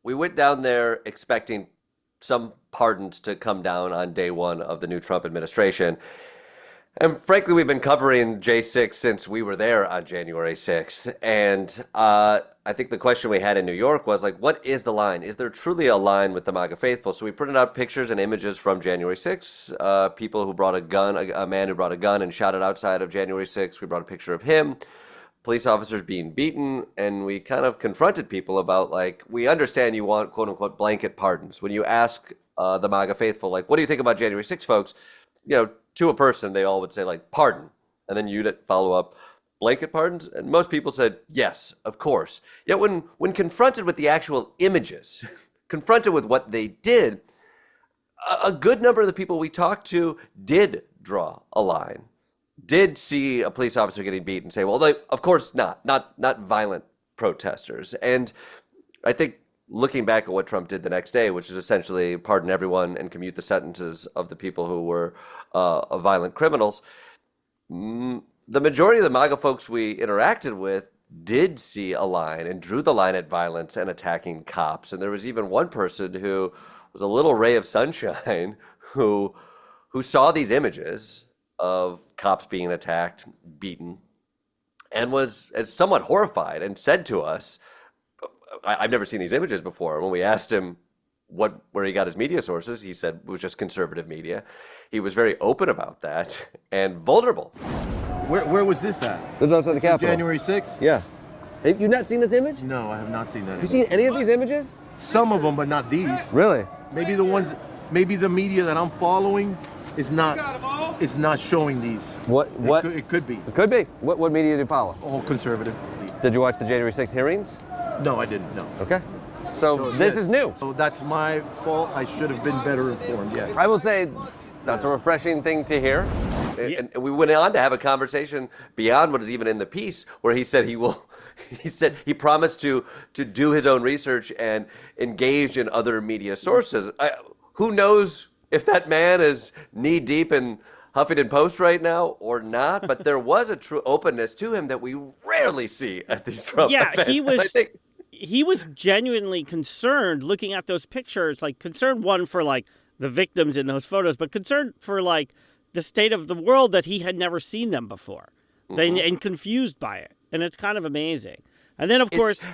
we went down there expecting some pardons to come down on day one of the new Trump administration. And frankly, we've been covering J6 since we were there on January 6th. And I think the question we had in New York was like, what is the line? Is there truly a line with the MAGA faithful? So we printed out pictures and images from January 6th, people who brought a gun, a man who brought a gun and shouted outside of January 6th. We brought a picture of him, police officers being beaten, and we kind of confronted people about, like, we understand you want, quote unquote, blanket pardons. When you ask the MAGA faithful, like, what do you think about January 6th, folks? You know, to a person, they all would say, like, pardon. And then you'd follow up, blanket pardons? And most people said, yes, of course. Yet when confronted with the actual images, confronted with what they did, a good number of the people we talked to did draw a line, did see a police officer getting beat and say, well, of course not violent protesters. And I think looking back at what Trump did the next day, which is essentially pardon everyone and commute the sentences of the people who were violent criminals, the majority of the MAGA folks we interacted with did see a line and drew the line at violence and attacking cops. And there was even one person who was a little ray of sunshine who saw these images of cops being attacked, beaten, and was somewhat horrified and said to us, I've never seen these images before. When we asked him where he got his media sources, he said it was just conservative media. He was very open about that and vulnerable. Where was this at? This was outside the Capitol. January 6th? Yeah. Have you not seen this image? No, I have not seen that. Have you seen any of these images? Some of them, but not these. Really? Maybe the media that I'm following is not showing these. What? It could be. It could be. What media do you follow? All conservative. Did you watch the January 6th hearings? No, I didn't. No. Okay. So this is new. So that's my fault. I should have been better informed. Yes. I will say that's a refreshing thing to hear. And we went on to have a conversation beyond what is even in the piece, where he said he promised to do his own research and engage in other media sources. Who knows if that man is knee deep in Huffington Post right now or not? But there was a true openness to him that we rarely see at these Trump events. He was genuinely concerned looking at those pictures, like concerned one for like the victims in those photos, but concerned for like the state of the world that he had never seen them before, and confused by it. And it's kind of amazing. And then, of course,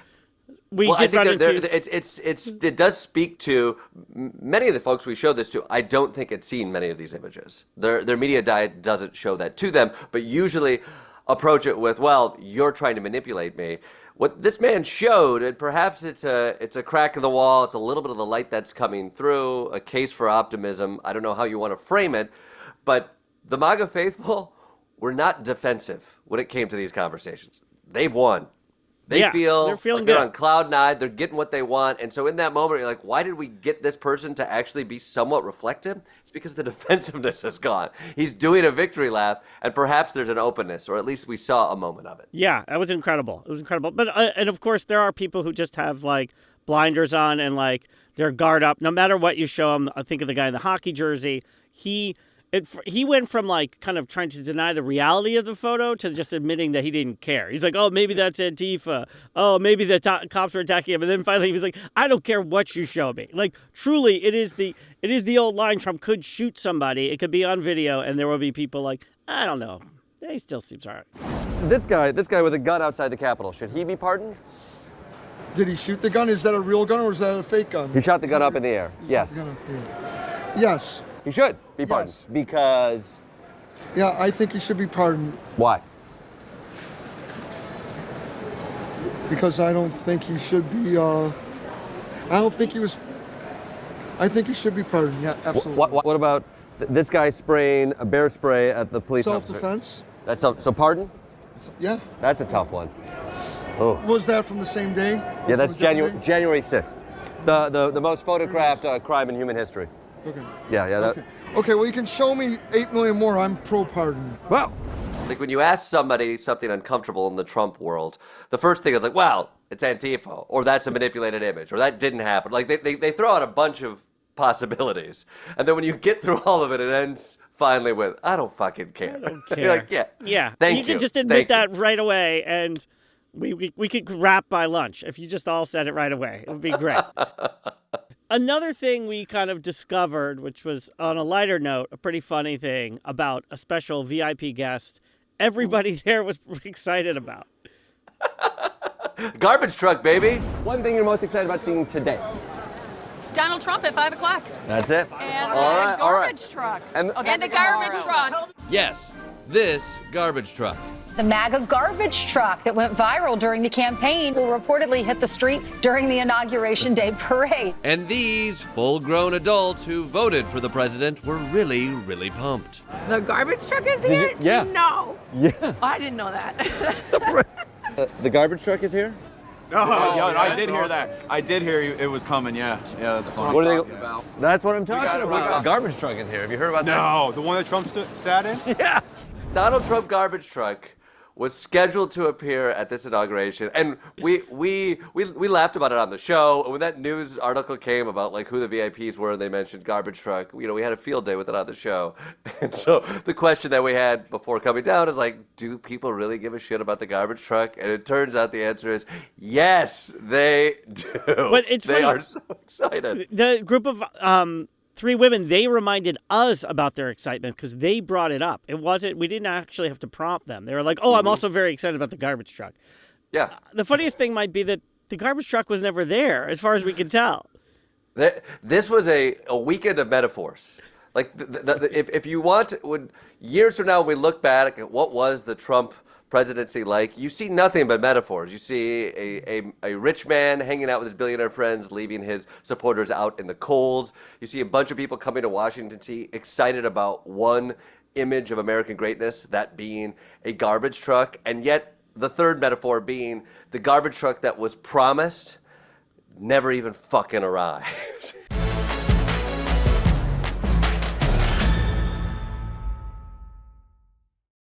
it does speak to many of the folks we showed this to. I don't think it's seen many of these images. Their media diet doesn't show that to them, but usually approach it with, well, you're trying to manipulate me. What this man showed, and perhaps it's a crack in the wall, it's a little bit of the light that's coming through, a case for optimism. I don't know how you want to frame it, but the MAGA faithful were not defensive when it came to these conversations. They've won. They feel they're feeling like they're good on cloud nine. They're getting what they want. And so in that moment, you're like, why did we get this person to actually be somewhat reflective? It's because the defensiveness is gone. He's doing a victory lap, and perhaps there's an openness, or at least we saw a moment of it. Yeah, that was incredible. It was incredible. But and of course, there are people who just have like blinders on and like their guard up. No matter what you show them, I think of the guy in the hockey jersey. He went from like kind of trying to deny the reality of the photo to just admitting that he didn't care. He's like, oh, maybe that's Antifa. Oh, maybe the cops were attacking him. And then finally he was like, I don't care what you show me. Like, truly, it is the old line. Trump could shoot somebody. It could be on video, and there will be people like, I don't know. He still seems all right. This guy with a gun outside the Capitol, should he be pardoned? Did he shoot the gun? Is that a real gun or is that a fake gun? He shot the gun up in the air. Yes. Yes. He should be pardoned. Yes. Because? Yeah, I think he should be pardoned. Why? Because I don't think he should be, I think he should be pardoned, yeah, absolutely. What about this guy spraying a bear spray at the police officer? Self-defense? So pardon? Yeah. That's a tough one. Oh. Was that from the same day? Yeah, that's January 6th. The most photographed crime in human history. Okay. Yeah. Okay, well, you can show me 8 million more. I'm pro-pardon. Well, Like when you ask somebody something uncomfortable in the Trump world, the first thing is like, well, it's Antifa, or that's a manipulated image, or that didn't happen. Like they throw out a bunch of possibilities. And then when you get through all of it, it ends finally with, I don't fucking care. I don't care. You're like, yeah. Yeah. Thank you. You can just admit that right away, and We could wrap by lunch if you just all said it right away. It would be great. Another thing we kind of discovered, which was on a lighter note, a pretty funny thing about a special VIP guest everybody there was excited about. Garbage truck, baby. One thing you're most excited about seeing today. Donald Trump at 5 o'clock. That's it. And the All right, garbage truck. And the garbage truck. Yes, this garbage truck. The MAGA garbage truck that went viral during the campaign will reportedly hit the streets during the Inauguration Day parade. And these full-grown adults who voted for the president were really, really pumped. The garbage truck is here? Yeah. No. Yeah. Oh, I didn't know that. The garbage truck is here? I did hear that. I did hear it was coming, yeah. Yeah, that's fun. What are they? That's what I'm talking about. The garbage truck is here. Have you heard about that? No, the one that Trump sat in? Yeah. Donald Trump garbage truck was scheduled to appear at this inauguration, and we laughed about it on the show. And when that news article came about like who the VIPs were, and they mentioned garbage truck, we had a field day with it on the show. And so the question that we had before coming down is like, do people really give a shit about the garbage truck? And it turns out the answer is yes, they do. But it's they funny. are so excited. The group of three women, they reminded us about their excitement because they brought it up. We didn't actually have to prompt them. They were like, oh, I'm also very excited about the garbage truck. Yeah. The funniest thing might be that the garbage truck was never there, as far as we can tell. This was a weekend of metaphors. Like, if you want, years from now, when we look back at what was the Trump presidency like, you see nothing but metaphors. You see a rich man hanging out with his billionaire friends, leaving his supporters out in the cold. You see a bunch of people coming to Washington, D.C. excited about one image of American greatness, that being a garbage truck, and yet the third metaphor being the garbage truck that was promised never even fucking arrived.